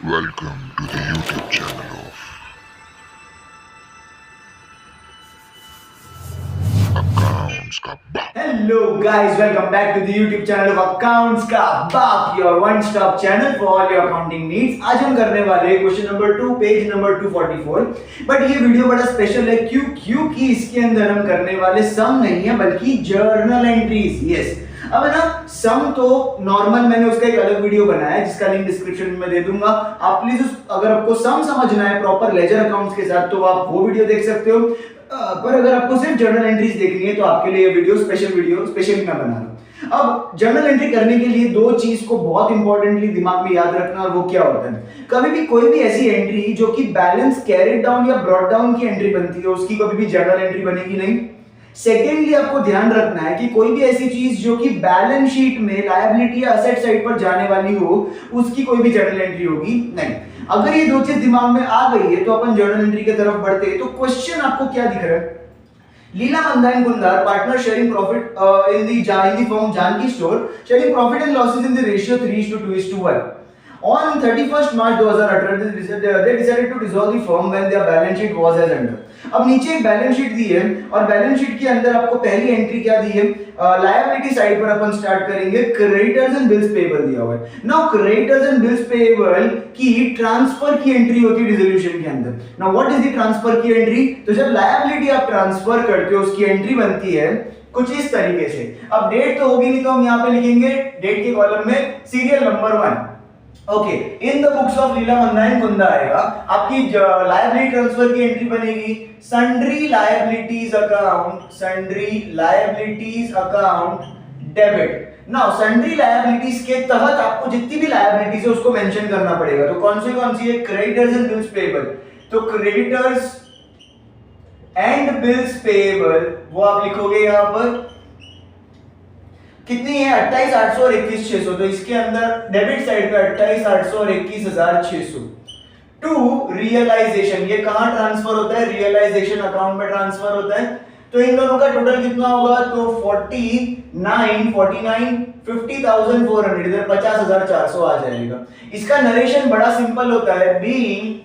Welcome to the YouTube channel of Accounts का बाप। Hello guys, welcome back to the YouTube channel of Accounts का बाप, your one stop channel for all your accounting needs। आज हम करने वाले हैं question number 2 page number 244। But ये वीडियो बड़ा स्पेशल है क्योंकि इसके अंदर हम करने वाले सम नहीं है बल्कि जर्नल एंट्रीज। यस, अब है ना, सम तो नॉर्मल मैंने उसका एक अलग वीडियो बनाया है जिसका लिंक डिस्क्रिप्शन में दे दूंगा। आप प्लीज अगर आपको सम समझना है प्रॉपर लेजर अकाउंट्स के साथ तो आप वो वीडियो देख सकते हो। पर अगर आपको सिर्फ जर्नल एंट्रीज देखनी है तो आपके लिए ये वीडियो स्पेशली मैं बना रहा हूं। अब जर्नल एंट्री करने के लिए दो चीज को बहुत इंपॉर्टेंटली दिमाग में याद रखना, और वो क्या होता है, कभी भी कोई भी ऐसी एंट्री जो कि बैलेंस कैरिड डाउन या ब्रॉट डाउन की एंट्री बनती है उसकी कभी भी जर्नल एंट्री बनेगी नहीं। सेकेंडली आपको ध्यान रखना है कि कोई भी ऐसी चीज जो कि बैलेंस शीट में लायबिलिटी या एसेट साइड पर जाने वाली हो उसकी कोई भी जर्नल एंट्री होगी नहीं। अगर ये दो चीज दिमाग में आ गई है तो अपन जर्नल एंट्री की तरफ बढ़ते हैं। तो क्वेश्चन आपको क्या दिख रहा है, लीला मंदा एंड कुंदार partner sharing profit in the firm Janaki store sharing profit and losses in the ratio 3:2:1 on 31st March 2018 they decided to dissolve the firm when their balance sheet was as under। अब नीचे एक balance sheet दी है और balance sheet के अंदर आपको पहली entry क्या दी है, लायबिलिटी साइड पर अपन स्टार्ट करेंगे, क्रेडिटर्स एंड बिल्स पेएबल दिया हुआ है। Now creditors and bills payable की ट्रांसफर की एंट्री होती है डिसोल्यूशन के अंदर। Now what is the transfer की एंट्री, तो जब लायबिलिटी आप ट्रांसफर करते हो उसकी एंट्री बनती है कुछ इस तरीके से। अब डेट तो होगी नहीं तो हम यहां पे लिखेंगे डेट के कॉलम में serial number 1। Okay, in the books of Leela Manda and Kunda आएगा, आपकी लायबिलिटी ट्रांसफर की एंट्री बनेगी sundry liabilities account debit. Now sundry liabilities के तहत आपको जितनी भी लायबिलिटीज है उसको मेंशन करना पड़ेगा। तो कौन सी है, क्रेडिटर्स एंड बिल्स पेएबल। तो क्रेडिटर्स एंड बिल्स पेएबल वो आप लिखोगे यहां पर कितनी है, 28,800 और 21,600। तो इसके अंदर डेबिट साइड पे 28,800 और 21,600 टू रियलाइजेशन। ये कहां ट्रांसफर होता है, रियलाइजेशन अकाउंट में ट्रांसफर होता है। तो इन दोनों का टोटल कितना होगा, तो 50,400 इधर 50,400 आ जाएगा। इसका नरेशन बड़ा सिंपल होता है, बीइंग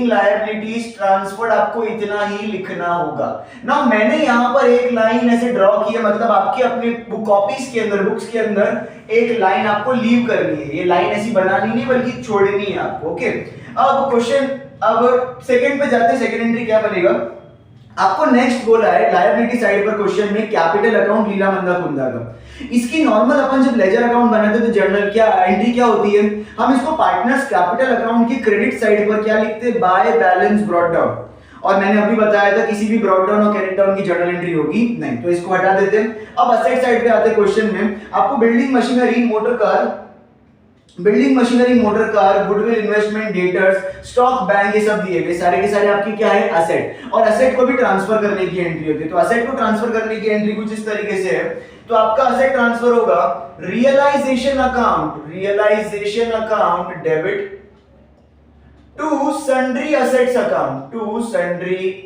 लायबिलिटीज ट्रांसफर्ड आपको इतना ही लिखना होगा ना। मैंने यहां पर एक लाइन ऐसे ड्रॉ की है, मतलब आपके अपने कॉपीज के अंदर, बुक्स के अंदर एक लाइन आपको लीव करनी है। ये लाइन ऐसी बनानी नहीं बल्कि छोड़नी है आपको। ओके, अब क्वेश्चन, अब सेकंड पे जाते हैं। सेकंड एंट्री क्या बनेगा, आपको नेक्स्ट बोला है लायबिलिटी साइड पर क्वेश्चन में कैपिटल अकाउंट लीला मंदा कुंदा का। इसकी नॉर्मल अपन जब लेजर अकाउंट बनाते तो जर्नल क्या एंट्री क्या होती है, हम इसको पार्टनर्स कैपिटल अकाउंट की क्रेडिट साइड पर क्या लिखते हैं, बाय बैलेंस ब्रॉट डाउन। और मैंने अभी बताया था किसी भी ब्रॉट डाउन और क्रेडिट डाउन की जर्नल एंट्री होगी नहीं, तो इसको हटा देते हैं। अब असेट साइड पे आते हैं क्वेश्चन में, आपको building machinery motor car goodwill investment debtors stock bank ये सब दिए हुए सारे के सारे आपकी क्या है, असेट। और असेट को भी ट्रांसफर करने की एंट्री होती है। तो असेट को ट्रांसफर करने की एंट्री कुछ इस तरीके से है। तो आपका असेट ट्रांसफर होगा realisation account debit to sundry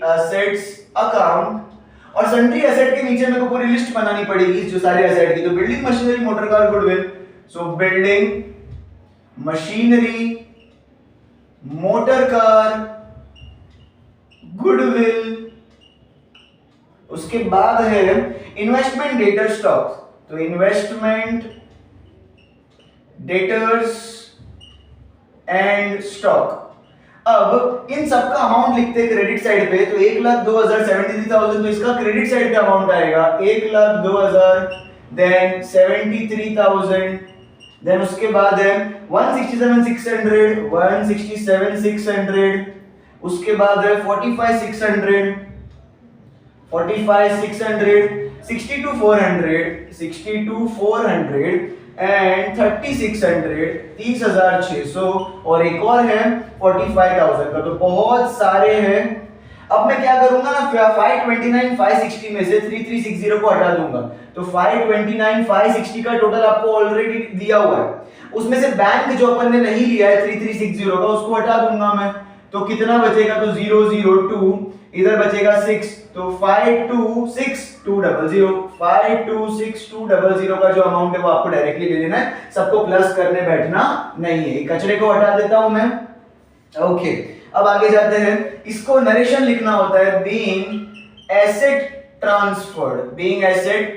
assets account. और सन्ड्री असेट के नीचे मेरे को पूरी लिस्ट बनानी पड़ेगी जो सारे असेट की। तो building machinery motor car goodwill, सो building machinery motor car goodwill, उसके बाद है इन्वेस्टमेंट डेटर स्टॉक। तो इन्वेस्टमेंट डेटर्स एंड स्टॉक। अब इन सब का अमाउंट लिखते हैं क्रेडिट साइड पे। तो 1,02,073,000 तो इसका क्रेडिट साइड पे अमाउंट आएगा 1,02,000, देन 73,000, देन उसके बाद है 167,600, उसके बाद है 45,600, 62,400 एंड 3,600, 30,600 और एक और है 45,000 का। तो बहुत सारे हैं। अब मैं क्या करूंगा ना, 529,560 में से 3,360 को हटा दूंगा। तो 529,560 का टोटल आपको ऑलरेडी दिया हुआ है। उसमें से बैंक जो अपन ने नहीं लिया है 3,360 का उसको हटा दूंगा मैं। तो कितना बचेगा, तो 002 इधर बचेगा 6, तो 526200 526200 का जो अमाउंट है वो आपको डायरेक्टली ले लेना है, सबको प्लस करने बैठना नहीं है। कचरे को हटा देता हूं मैं। ओके, अब आगे जाते हैं। इसको नरेशन लिखना होता है बीइंग एसेट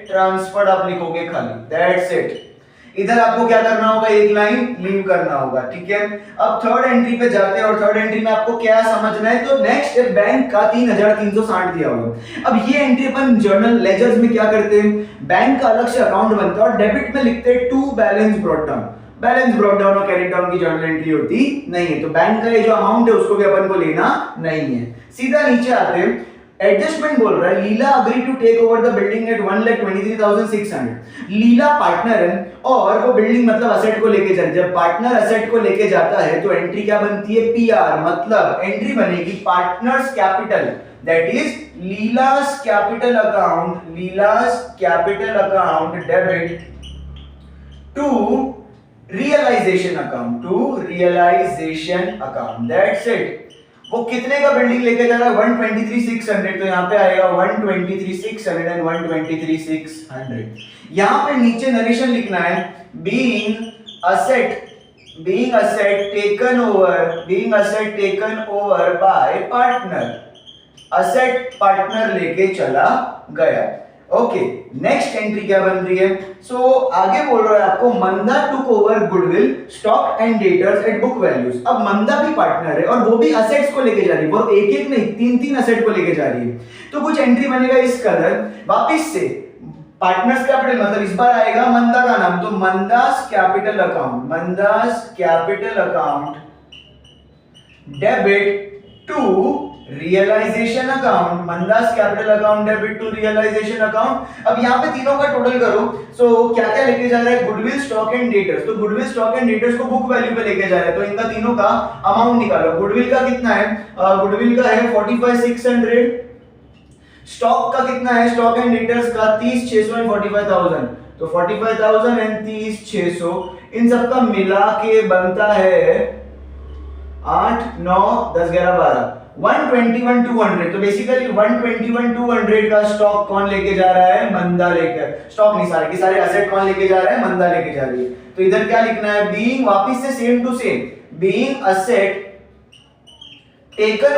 ट्रांसफर्ड आप लिखोगे खाली, दैट्स इट। इधर आपको क्या करना होगा, एक लाइन लीव करना होगा, ठीक है। अब थर्ड एंट्री पे जाते हैं और थर्ड एंट्री में आपको क्या समझना है, तो नेक्स्ट है बैंक का 3360 दिया हुआ। अब ये एंट्री अपन जर्नल लेजर्स में क्या करते हैं, बैंक का अलग से अकाउंट बनता है और डेबिट में लिखते हैं to balance brought down. Balance brought down और कैरी डाउन की जर्नल एंट्री होती नहीं है, तो बैंक का ये जो अमाउंट है उसको भी अपन को लेना नहीं है। सीधा नीचे आते हैं, एडजस्टमेंट बोल रहा है Leela agree to take over the building at 1,23,600। Leela partner है और वो बिल्डिंग मतलब असेट को लेके जा रही है। जब पार्टनर असेट को लेके जाता है तो एंट्री क्या बनती है, पीआर, मतलब एंट्री बनेगी partners capital, that is Leela's capital account debit to realisation account, that's it. वो कितने का बिल्डिंग लेके जा रहा है, 123,600, तो यहाँ पे आएगा 123,600 एंड 123,600। यहाँ पे नीचे नरेशन लिखना है being asset taken over by partner, asset partner लेके चला गया। ओके, नेक्स्ट एंट्री क्या बन रही है, आगे बोल रहा है आपको Manda took over goodwill stock and debtors at book values. अब मंदा भी पार्टनर है और वो भी असेट्स को लेके जा रही है, वो एक एक नहीं तीन असेट को लेके जा रही है। तो कुछ एंट्री बनेगा इस कलर, वापिस से पार्टनर्स कैपिटल, मतलब इस बार आएगा मंदा का नाम, तो Manda's capital account debit to realisation account, Manda's capital account debit to realisation account. अब यहाँ पे तीनों का टोटल करो, क्या क्या लेके जा रहा है, गुडविल स्टॉक एंड डेटर्स, तो गुडविल स्टॉक एंड डेटर्स को बुक वैल्यू पे लेके जा रहा है, तो इनका तीनों का अमाउंट निकालो। गुडविल का कितना है, गुडविल का है 45,600, स्टॉक का कितना है, स्टॉक एंड डेटर्स का 30,600 एंड 45,000, तो 45,000 एंड 30,600 इन सबका मिला के बनता है 8 9 10 11 12 121,200। तो बेसिकली 121,200 का स्टॉक कौन लेके जा रहा है, मंदा लेकर, स्टॉक नहीं, सारे के सारे एसेट कौन लेके जा रहा है, मंदा लेके जा रही है। तो इधर क्या लिखना है, बीइंग, वापिस से same to same, being asset taken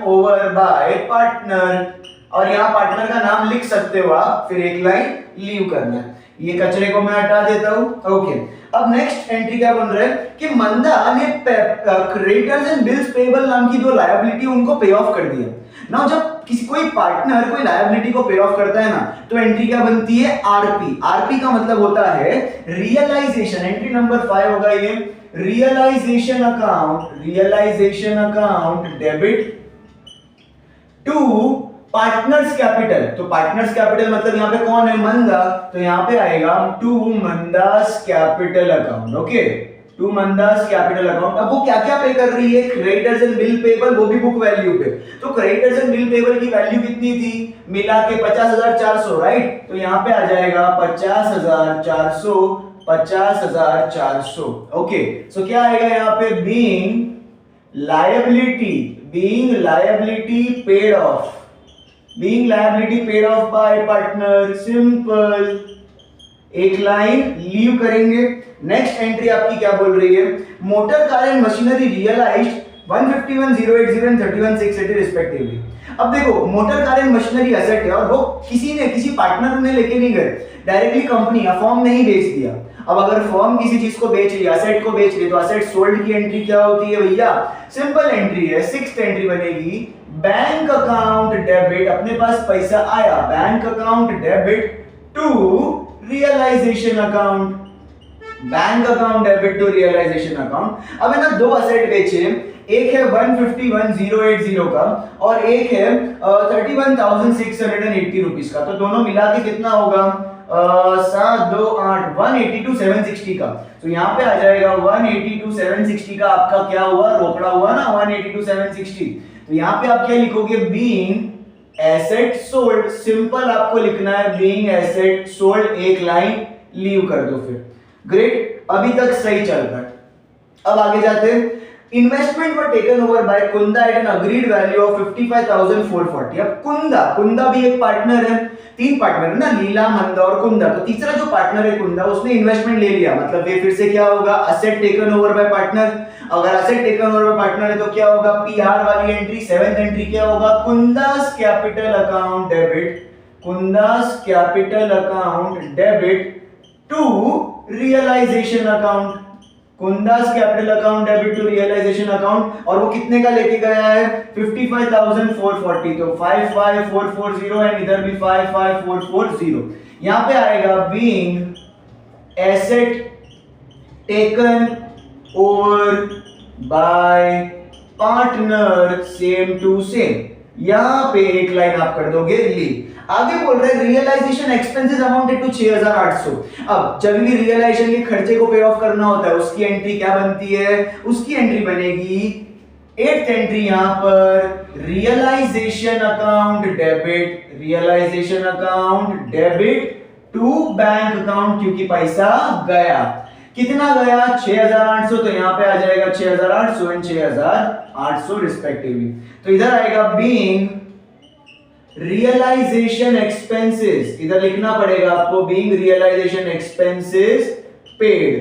over by partner, और यहाँ पार्टनर का नाम लिख सकते हो आप, फिर एक लाइन लीव करना है। ये कचरे को मैं हटा देता हूं। ओके, अब नेक्स्ट एंट्री क्या बन रहा है कि मंदा ने क्रेडिटर्स एंड बिल्स पेएबल नाम की जो लायबिलिटी उनको पे ऑफ कर दिया। नाउ जब कोई पार्टनर कोई लायबिलिटी को पे ऑफ करता है ना, तो एंट्री क्या बनती है, आरपी। आरपी का मतलब होता है रियलाइजेशन। एंट्री नंबर 5 होगा ये, realisation account debit to partners capital. तो पार्टनर्स कैपिटल मतलब यहाँ पे कौन है, मंदा, तो यहाँ पे आएगा to Manda's capital account. Okay, to Manda's capital account. अब वो क्या क्या पे कर रही है, क्रेडिटर्स एंड बिल पेबल, वो भी बुक वैल्यू पे। तो क्रेडिटर्स एंड बिल पेबल की वैल्यू कितनी थी, मिला के 50,400, राइट। तो यहाँ पे आ जाएगा 50,400। ओके, सो क्या आएगा यहाँ पे, being liability paid off by partner, simple, एक लाइन लीव करेंगे। नेक्स्ट एंट्री आपकी क्या बोल रही है, motor car and machinery realised 151,080 and 31,680 respectively. अब देखो, motor car and machinery asset है और वो किसी पार्टनर ने लेके नहीं गए, डायरेक्टली कंपनी या फर्म ने ही बेच दिया। अब अगर फर्म किसी चीज को बेच रही है, असेट को बेच रही है, तो असेट सोल्ड की एंट्री क्या होती है भैया, सिंपल एंट्री है। सिक्स्थ एंट्री बनेगी बैंक अकाउंट डेबिट, अपने पास पैसा आया, bank account debit to realisation account, bank account debit to realisation account. अब है ना, दो असेट बेचे, एक है 151,080 का और एक है 31,680 रुपीस का, तो दोनों मिला के कितना होगा, 7 2 8 182,760 का। तो यहाँ पे आ जाएगा 182,760 का आपका क्या हुआ, रोकड़ा हुआ ना, 182,760। तो यहाँ पे आप क्या लिखोगे, बीइंग एसेट सोल्ड, सिंपल आपको लिखना है बीइंग एसेट सोल्ड, एक लाइन लीव कर दो फिर। ग्रेट, अभी तक सही चल रहा है। अब आगे जाते हैं, investment were taken over by Kunda at an agreed value of 55,440। अब कुंदा भी एक पार्टनर है, तीन पार्टनर है ना, लीला, मंदा और कुंदा। तो तीसरा जो पार्टनर है कुंदा, उसने इन्वेस्टमेंट ले लिया, मतलब ये फिर से क्या होगा, asset taken over by partner. अगर asset taken over by partner है तो क्या होगा, पीआर वाली एंट्री, सेवेंथ एंट्री क्या होगा, Kunda's capital account debit, Kunda's capital account debit to realisation account, Kunda's capital account debit to realisation account. और वो कितने का लेके गया है, 55,440। तो 55,440 एंड इधर भी 55,440। यहां पे आएगा being asset taken over by partner same to same. यहां पे एक लाइन आप कर दोगे लीव। आगे बोल रहे हैं रियलाइजेशन एक्सपेंसेस अमाउंटेड टू 6,800। अब जब भी रियलाइजेशन के खर्चे को पे ऑफ करना होता है, उसकी एंट्री क्या बनती है, उसकी एंट्री बनेगी 8th एंट्री यहां पर realisation account debit, realisation account debit to bank account, क्योंकि पैसा गया, कितना गया 6,800। तो यहां पे आ जाएगा 6,800 एंड 6,800 रिस्पेक्टिवली। तो इधर आएगा बीइंग रियलाइजेशन एक्सपेंसेस, इधर लिखना पड़ेगा आपको बीइंग रियलाइजेशन एक्सपेंसेस पेड,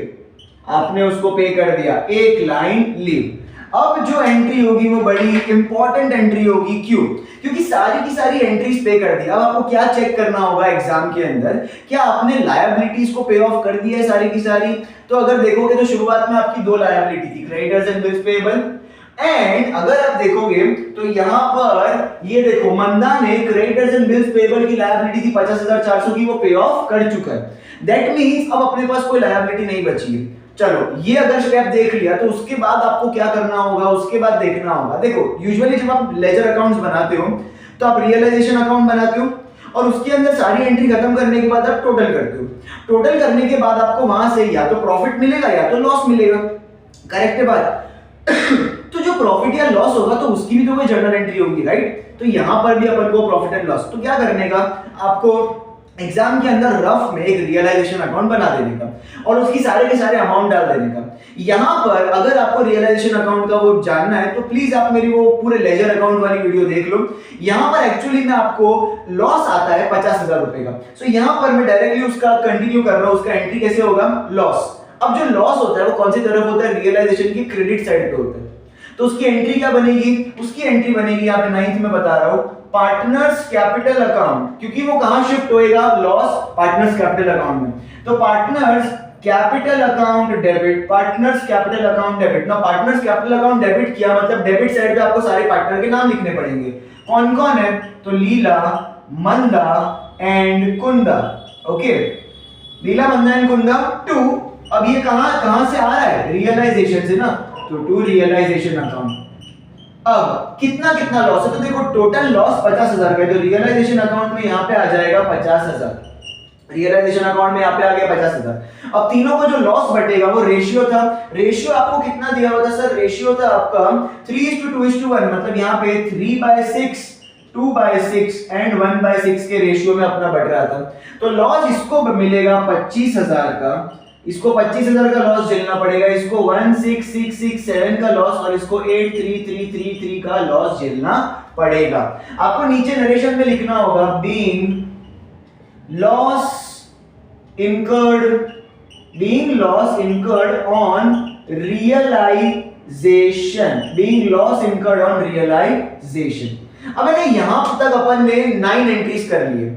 आपने उसको पे कर दिया, एक लाइन लीव। अब जो एंट्री होगी वो बड़ी इंपॉर्टेंट एंट्री होगी, क्यों, क्योंकि सारी की सारी एंट्रीज पे कर दी। अब आपको क्या चेक करना होगा एग्जाम के अंदर, क्या आपने लायबिलिटीज को पे ऑफ कर दी है सारी की सारी। तो अगर देखोगे तो शुरुआत में आपकी दो लायबिलिटी थी, creditors and bills payable, and अगर आप देखोगे तो यहां पर ये देखो मंदा ने क्रेडिटर्स एंड बिल्स पेएबल की लायबिलिटी थी 50,400 की, वो पे ऑफ कर चुका है। दैट मींस अब अपने पास कोई लायबिलिटी नहीं बची है। चलो ये अगर स्टेप देख लिया तो उसके बाद आपको क्या करना होगा, उसके बाद देखना होगा। देखो यूजुअली जब आप लेजर अकाउंट्स बनाते हो तो आप रियलाइजेशन अकाउंट बनाते हो और उसके अंदर सारी एंट्री खत्म करने के बाद आप टोटल करते हो। टोटल करने के बाद आपको वहां से या तो प्रॉफिट मिलेगा या तो लॉस मिलेगा, करेक्ट है बात। तो जो प्रॉफिट या लॉस होगा तो उसकी भी तो कोई जर्नल एंट्री होगी, राइट। तो यहां पर भी अपन को प्रॉफिट एंड लॉस, तो क्या करने का, आपको एग्जाम के अंदर रफ में एक रियलाइजेशन अकाउंट बना देने का और उसकी सारे के सारे अमाउंट डाल देने का। यहां पर अगर आपको रियलाइजेशन अकाउंट का वो जानना है तो प्लीज आप मेरी वो पूरे लेजर अकाउंट वाली वीडियो देख लो। यहां पर एक्चुअली में आपको लॉस आता है 50,000 रुपए का। सो यहां पर मैं डायरेक्टली उसका कंटिन्यू कर रहा हूं, उसका एंट्री कैसे होगा, लॉस। अब जो लॉस होता है वो कौन सी तरफ होता है, रियलाइजेशन की क्रेडिट साइड पे होता है। तो उसकी एंट्री क्या बनेगी, उसकी एंट्री बनेगी यहाँ पे 9th में बता रहा हूं, पार्टनर्स कैपिटल अकाउंट, क्योंकि वो कहां शिफ्ट होएगा, लॉस पार्टनर्स कैपिटल अकाउंट में। तो partners capital account debit, partners capital account debit ना, पार्टनर्स कैपिटल अकाउंट डेबिट किया मतलब डेबिट साइड पे आपको सारे पार्टनर के नाम लिखने पड़ेंगे, कौन कौन है, तो Leela, Manda and Kunda. Okay, Leela, Manda and Kunda to. अब ये कहां से आ रहा है, रियलाइजेशन से ना, तो टू रियलाइजेशन अकाउंट। अब कितना कितना लॉस है, तो देखो टोटल लॉस 50,000 का है, तो रियलाइजेशन अकाउंट में यहां पे आ जाएगा 50,000, रियलाइजेशन अकाउंट में यहां पे आ गया 50,000। अब तीनों को जो लॉस बटेगा वो रेशियो था, रेशियो आपको कितना दिया हुआ था सर, रेशियो था आपका 3:2:1, मतलब यहां पे 3/6, 2/6 एंड 1/6 के रेशियो में अपना बट रहा था। तो लॉस इसको मिलेगा 25,000 का, इसको 25,000 का लॉस झेलना पड़ेगा, इसको 16,667 का लॉस और इसको 83,333 का लॉस झेलना पड़ेगा। आपको नीचे नरेशन में लिखना होगा being loss incurred on realisation, being loss incurred on realisation. अब है यहां तक अपन ने 9 एंट्रीज कर लिए,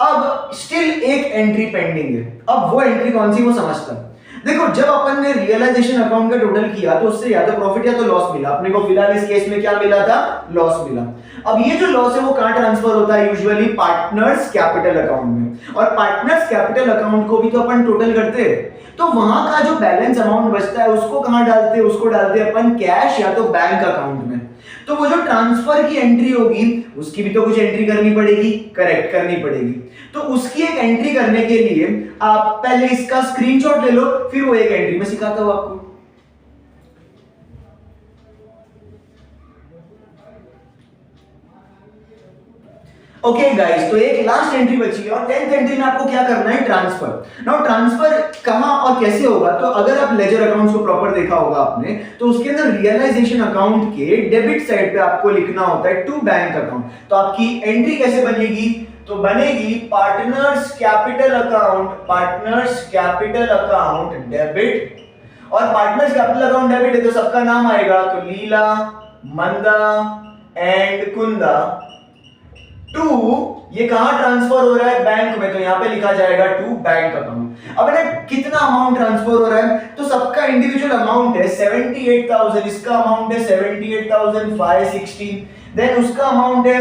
अब स्टिल एक एंट्री पेंडिंग है। अब वो एंट्री कौन सी, वो समझता है। देखो जब अपन ने रियलाइजेशन अकाउंट का टोटल किया तो उससे या तो प्रॉफिट या तो लॉस मिला, अपने को फिलहाल इस केस में क्या मिला था, लॉस मिला। अब ये जो लॉस है वो कहां ट्रांसफर होता है, यूजुअली पार्टनर्स कैपिटल अकाउंट में, और पार्टनर्स कैपिटल अकाउंट को भी तो अपन टोटल करते हैं, तो वहां का जो बैलेंस अमाउंट बचता है उसको कहां डालते हैं, उसको डालते हैं अपन कैश या तो बैंक अकाउंट में। तो वो जो ट्रांसफर की एंट्री होगी उसकी भी तो कुछ एंट्री करनी पड़ेगी, करेक्ट करनी पड़ेगी। तो उसकी एक एंट्री करने के लिए आप पहले इसका स्क्रीनशॉट ले लो, फिर वो एक एंट्री में सिखाता हूं आपको। ओके गाइस, तो एक लास्ट एंट्री बची है और 10th एंट्री में आपको क्या करना है, ट्रांसफर। नाउ ट्रांसफर कहां और कैसे होगा, तो अगर आप लेजर अकाउंट्स को प्रॉपर देखा होगा आपने, तो उसके अंदर रियलाइजेशन अकाउंट के डेबिट साइड पे आपको लिखना होता है टू बैंक अकाउंट। तो आपकी एंट्री कैसे बनेगी, तो बनेगी पार्टनर्स कैपिटल अकाउंट डेबिट, और पार्टनर्स कैपिटल अकाउंट डेबिट है तो सबका नाम आएगा, तो लीला, मंदा एंड कुंदा टू, ये कहां ट्रांसफर हो रहा है, बैंक में, तो यहां पे लिखा जाएगा टू बैंक अकाउंट। अब ना कितना अमाउंट ट्रांसफर हो रहा है, तो सबका इंडिविजुअल अमाउंट है 78,000, इसका अमाउंट है 78,516, देन उसका अमाउंट है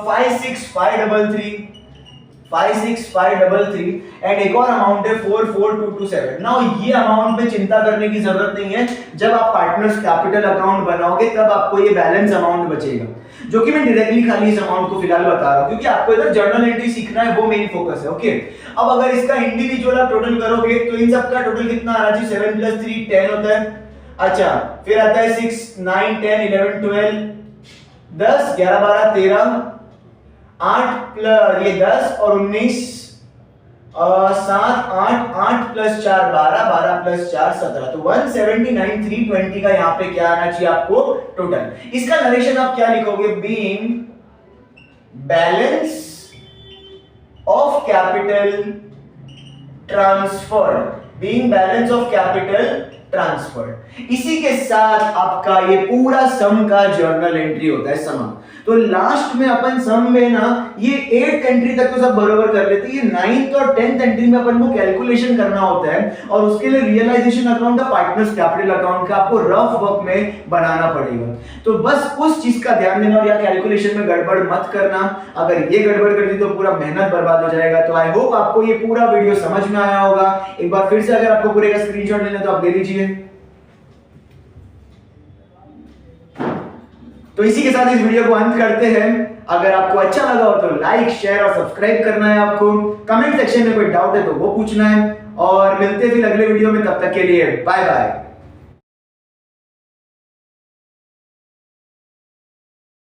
56533 एंड एक और अमाउंट है 44227। नाउ ये अमाउंट में चिंता करने की जरूरत नहीं है, जब आप पार्टनर्स कैपिटल अकाउंट बनाओगे तब आपको ये बैलेंस अमाउंट बचेगा, जो कि मैं डायरेक्टली खाली इस अमाउंट को फिलहाल बता रहा हूं क्योंकि आपको इधर जर्नल एंट्री सीखना है, वो मेन फोकस है। ओके, अब अगर इसका इंडिविजुअल आप टोटल करोगे तो इन सब का टोटल कितना आ रहा है, 7 + 3 10 होता है। अच्छा, फिर आता है 6 9 10 11 12 10 11 12 13 8 प्लस ये 10 और 19 7 8 8 + 4 12 12 + 4 17, तो 179,320 का यहाँ पे क्या आना चाहिए आपको टोटल। इसका नरेशन आप क्या लिखोगे, being balance of capital transferred, इसी के साथ आपका ये पूरा सम का जर्नल एंट्री होता है सम। तो लास्ट में अपन सम में ना ये 8th एंट्री तक तो सब बरोबर कर लेते हैं, ये 9th और 10th एंट्री में अपन को कैलकुलेशन करना होता है और उसके लिए रियलाइजेशन अकाउंट का पार्टनर्स कैपिटल अकाउंट का आपको रफ वर्क में बनाना पड़ेगा। तो बस उस चीज का ध्यान देना और या कैलकुलेशन में गड़बड़ मत करना, अगर ये गड़बड़ कर दी तो पूरा मेहनत बर्बाद हो जाएगा। तो आई होप आपको ये पूरा वीडियो समझ में आया होगा। एक बार फिर से अगर आपको पूरे का स्क्रीनशॉट लेना तो आप ले लीजिए। तो इसी के साथ इस वीडियो को अंत करते हैं। अगर आपको अच्छा लगा हो तो लाइक शेयर और सब्सक्राइब करना है आपको। कमेंट सेक्शन में कोई डाउट है तो वो पूछना है और मिलते हैं फिर अगले वीडियो में, तब तक के लिए बाय बाय।